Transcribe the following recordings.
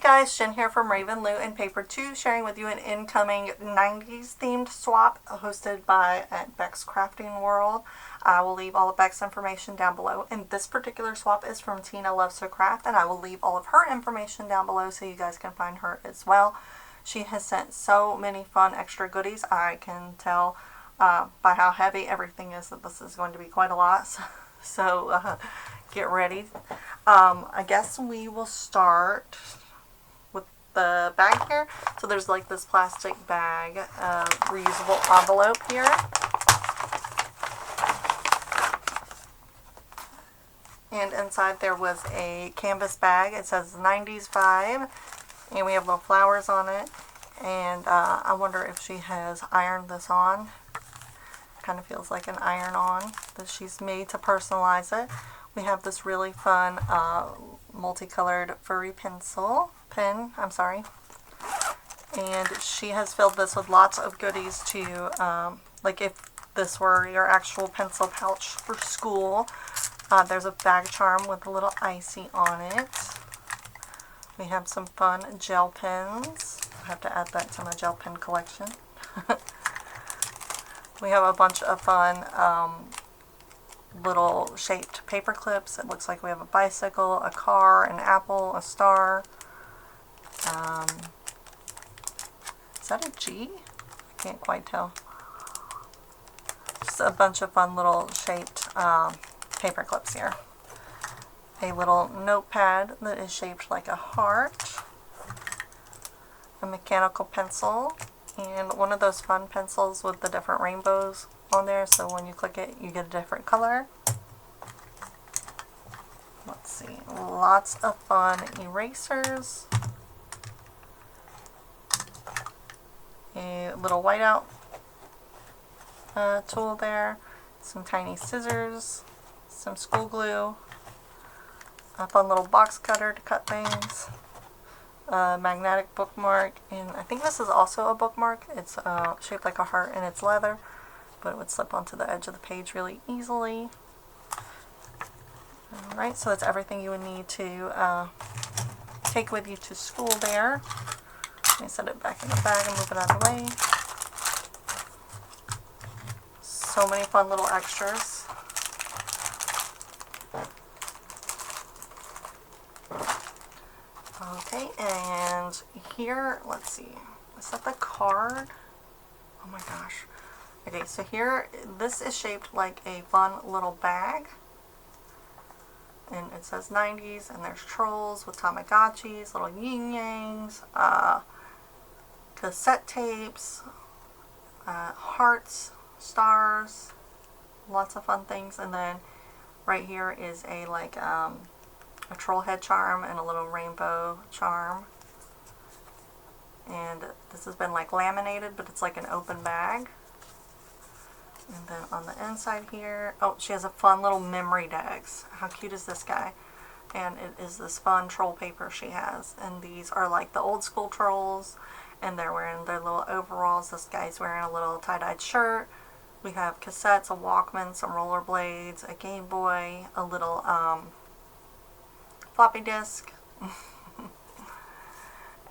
guys, Jen here from Raven Loot and Paper 2, sharing with you an incoming 90s themed swap hosted by Becs Crafting World. I will leave all of Becs' information down below, and this particular swap is from Tina Loves to Craft, and I will leave all of her information down below so you guys can find her as well. She has sent so many fun extra goodies. I can tell by how heavy everything is that this is going to be quite a lot, so get ready. I guess we will start with the bag here. So there's like this plastic bag, reusable envelope here. And inside there was a canvas bag. It says 90s vibe. And we have little flowers on it. And I wonder if she has ironed this on. Kind of feels like an iron-on that she's made to personalize it. We have this really fun multicolored furry pen. And she has filled this with lots of goodies to, like if this were your actual pencil pouch for school. There's a bag charm with a little icy on it. We have some fun gel pens. I have to add that to my gel pen collection. We have a bunch of fun little shaped paper clips. It looks like we have a bicycle, a car, an apple, a star. Is that a G? I can't quite tell. Just a bunch of fun little shaped paper clips here. A little notepad that is shaped like a heart. A mechanical pencil. And one of those fun pencils with the different rainbows on there, so when you click it you get a different color. Let's see, lots of fun erasers, a little whiteout tool there, some tiny scissors, some school glue, a fun little box cutter to cut things, a magnetic bookmark, and I think this is also a bookmark. It's shaped like a heart and it's leather, but it would slip onto the edge of the page really easily. Alright, so that's everything you would need to take with you to school there. Let me set it back in the bag and move it out of the way. So many fun little extras. Okay, and here, let's see, is that the card? Oh my gosh. Okay, so here, this is shaped like a fun little bag. And it says 90s, and there's trolls with Tamagotchis, little yin-yangs, cassette tapes, hearts, stars, lots of fun things. And then right here is a like a troll head charm and a little rainbow charm. And this has been like laminated, but it's like an open bag. And then on the inside here, oh, she has a fun little memory decks. How cute is this guy? And it is this fun troll paper she has. And these are like the old school trolls, and they're wearing their little overalls. This guy's wearing a little tie-dyed shirt. We have cassettes, a Walkman, some rollerblades, a Game Boy, a little floppy disk.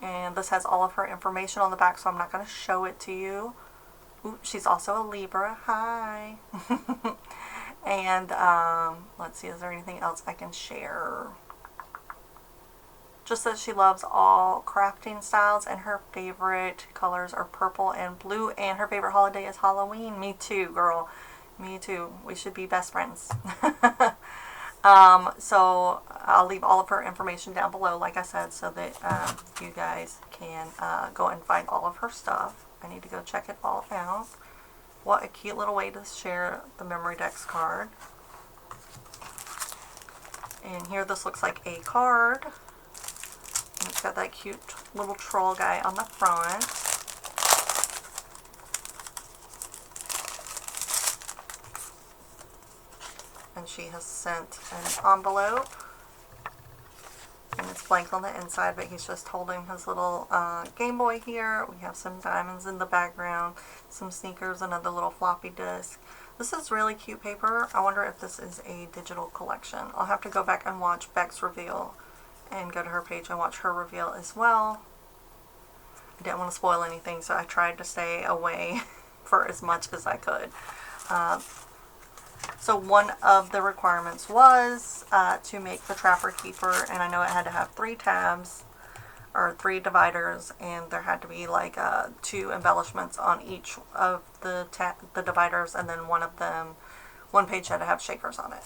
And this has all of her information on the back, so I'm not going to show it to you. Ooh, she's also a Libra. Hi. And let's see, is there anything else I can share? Just that she loves all crafting styles, and her favorite colors are purple and blue, and her favorite holiday is Halloween. Me too, girl. Me too. We should be best friends. So I'll leave all of her information down below, like I said, so that you guys can go and find all of her stuff. I need to go check it all out. What a cute little way to share the Memory Decks card. And here this looks like a card. And it's got that cute little troll guy on the front. And she has sent an envelope. And it's blank on the inside, but he's just holding his little Game Boy here. We have some diamonds in the background, some sneakers, another little floppy disk. This is really cute paper. I wonder if this is a digital collection. I'll have to go back and watch Becs Reveal and go to her page and watch her reveal as well. I didn't want to spoil anything, so I tried to stay away for as much as I could. So one of the requirements was to make the Trapper Keeper, and I know it had to have 3 tabs or 3 dividers, and there had to be like 2 embellishments on each of the dividers, and then one page had to have shakers on it.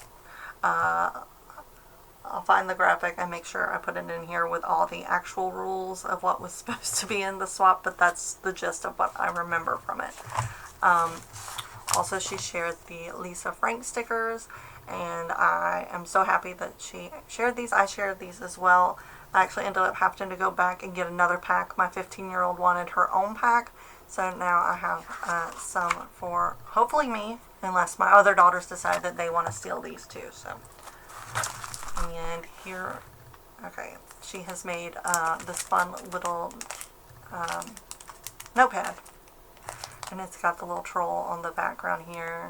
I'll find the graphic and make sure I put it in here with all the actual rules of what was supposed to be in the swap, but that's the gist of what I remember from it. Also, she shared the Lisa Frank stickers, and I am so happy that she shared these. I shared these as well. I actually ended up having to go back and get another pack. My 15-year-old wanted her own pack, so now I have some for hopefully me, unless my other daughters decide that they want to steal these too. So, and here, okay, she has made this fun little notepad, and it's got the little troll on the background here,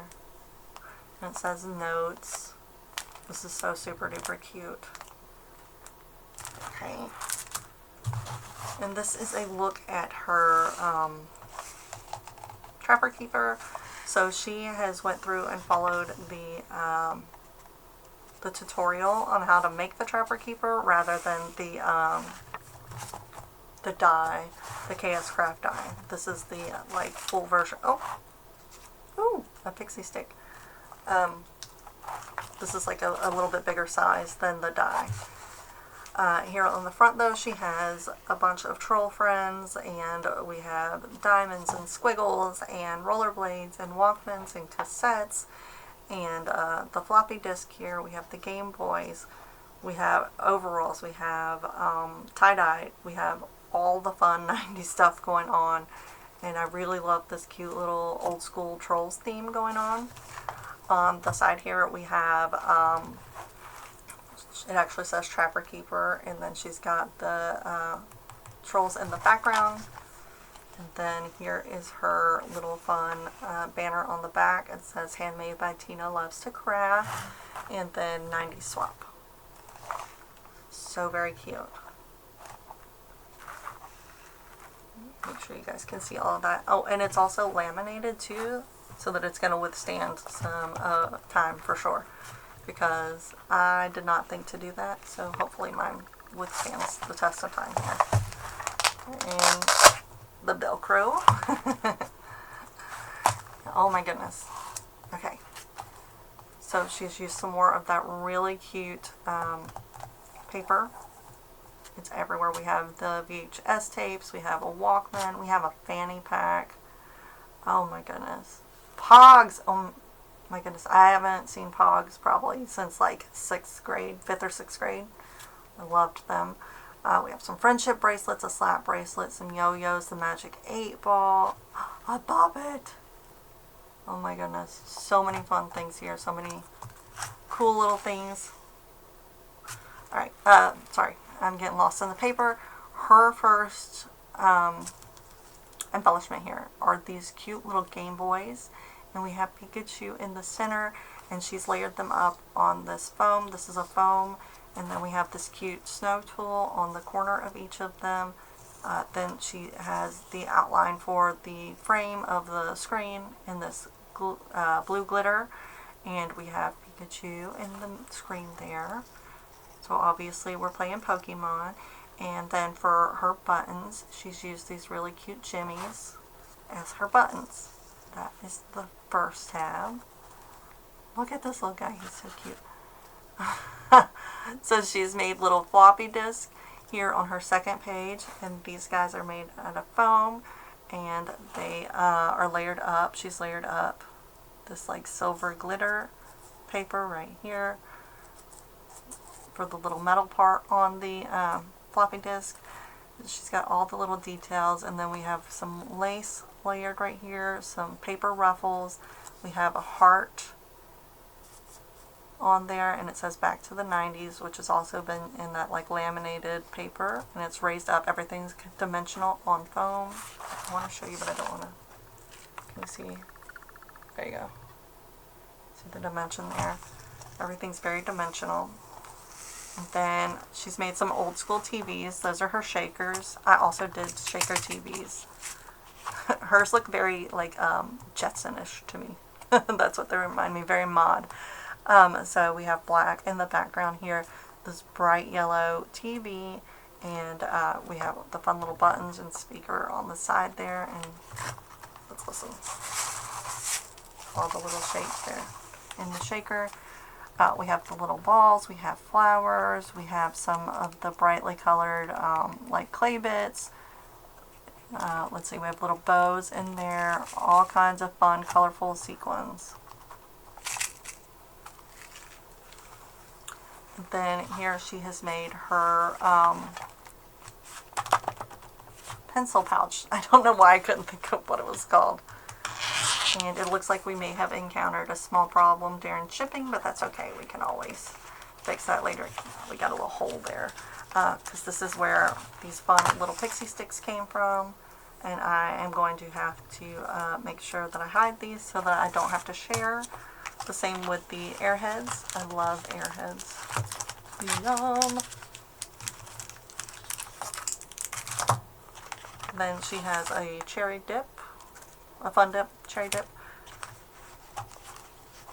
and it says notes. This is so super duper cute. Okay, and this is a look at her Trapper Keeper. So she has went through and followed the tutorial on how to make the Trapper Keeper rather than the die, the KS Craft die. This is the like full version. Oh, ooh, a pixie stick. This is like a little bit bigger size than the die. Here on the front though, she has a bunch of troll friends, and we have diamonds and squiggles and rollerblades and Walkmans and cassettes, and the floppy disk here. We have the Game Boys, we have overalls, we have tie-dye, we have all the fun 90s stuff going on, and I really love this cute little old school Trolls theme going on. On the side here we have it actually says Trapper Keeper, and then she's got the trolls in the background. And then here is her little fun banner on the back. It says Handmade by Tina Loves to Craft, and then 90s Swap. So very cute. Make sure you guys can see all of that. Oh, and it's also laminated too, so that it's going to withstand some time for sure, because I did not think to do that, so hopefully mine withstands the test of time here. And the Velcro. Oh my goodness. Okay. So she's used some more of that really cute paper. It's everywhere. We have the VHS tapes, we have a Walkman, we have a fanny pack. Oh my goodness. Pogs! Oh my goodness, I haven't seen Pogs probably since like 6th grade, 5th or 6th grade. I loved them. We have some friendship bracelets, a slap bracelet, some yo-yos, the Magic 8 Ball, a Bobbit. Oh my goodness, so many fun things here, so many cool little things. Alright, sorry, I'm getting lost in the paper. Her first embellishment here are these cute little Game Boys. And we have Pikachu in the center, and she's layered them up on this foam. This is a foam, and then we have this cute snow tool on the corner of each of them. Then she has the outline for the frame of the screen in this blue glitter, and we have Pikachu in the screen there. So obviously we're playing Pokemon. And then for her buttons, she's used these really cute jimmies as her buttons. That is the first tab. Look at this little guy, he's so cute. So she's made little floppy disks here on her second page, and these guys are made out of foam, and they are layered up. She's layered up this like silver glitter paper right here for the little metal part on the floppy disk. She's got all the little details, and then we have some lace layered right here, some paper ruffles. We have a heart on there, and it says Back to the 90s, which has also been in that like laminated paper, and it's raised up. Everything's dimensional on foam. I want to show you, but I don't want to. Can you see? There you go. See the dimension there. Everything's very dimensional. And then she's made some old school TVs. Those are her shakers. I also did shaker TVs. Hers look very like Jetson-ish to me. That's what they remind me, very mod. So we have black in the background here, this bright yellow TV, and we have the fun little buttons and speaker on the side there, and let's listen. All the little shapes there in the shaker. We have the little balls, we have flowers, we have some of the brightly colored like clay bits. Let's see, we have little bows in there, all kinds of fun, colorful sequins. Then here she has made her pencil pouch. I don't know why I couldn't think of what it was called. And it looks like we may have encountered a small problem during shipping, but that's okay. We can always fix that later. We got a little hole there because this is where these fun little pixie sticks came from. And I am going to have to make sure that I hide these so that I don't have to share. The same with the airheads. I love airheads. Yum! Then she has a cherry dip. A fun dip, cherry dip.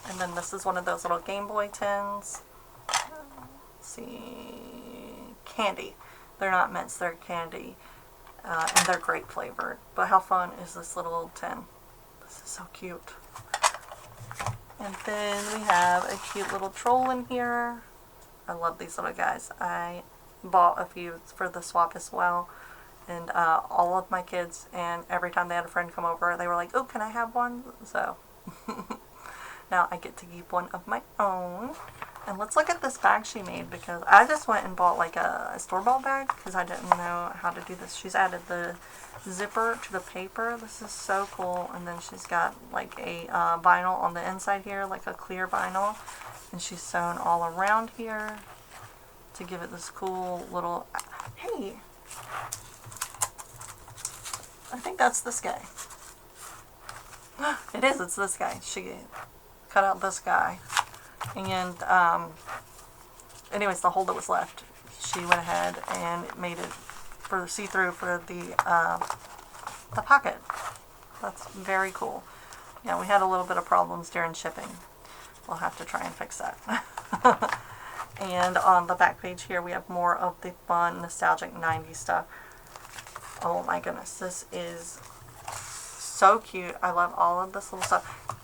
And then this is one of those little Game Boy tins. Let's see, candy. They're not mints, they're candy. And they're grape flavored. But how fun is this little tin? This is so cute. And then we have a cute little troll in here. I love these little guys. I bought a few for the swap as well. And all of my kids, and every time they had a friend come over, they were like, oh, can I have one? So now I get to keep one of my own. And let's look at this bag she made, because I just went and bought like a store-bought bag because I didn't know how to do this. She's added the zipper to the paper. This is so cool. And then she's got like a vinyl on the inside here, like a clear vinyl. And she's sewn all around here to give it this cool little... Hey! I think that's this guy. It is, it's this guy. She cut out this guy. And, anyways, the hole that was left, she went ahead and made it for the see-through for the pocket. That's very cool. Yeah, we had a little bit of problems during shipping. We'll have to try and fix that. And on the back page here, we have more of the fun, nostalgic 90s stuff. Oh my goodness, this is so cute. I love all of this little stuff.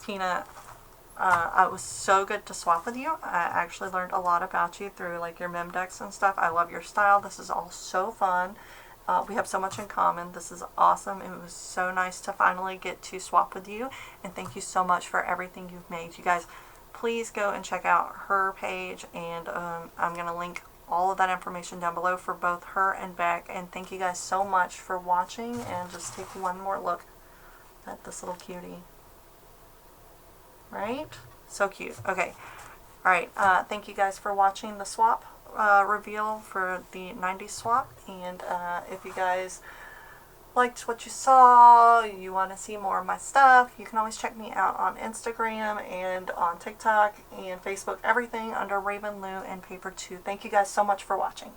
Tina, it was so good to swap with you. I actually learned a lot about you through like your mem decks and stuff. I love your style. This is all so fun. We have so much in common. This is awesome. It was so nice to finally get to swap with you. And thank you so much for everything you've made. You guys, please go and check out her page. And I'm going to link all of that information down below for both her and Beck. And thank you guys so much for watching. And just take one more look at this little cutie. Right? So cute. Okay. Alright. Thank you guys for watching the swap reveal for the 90s swap. And if you guys liked what you saw, you want to see more of my stuff, you can always check me out on Instagram and on TikTok and Facebook, everything under Raven Lou and Paper 2. Thank you guys so much for watching.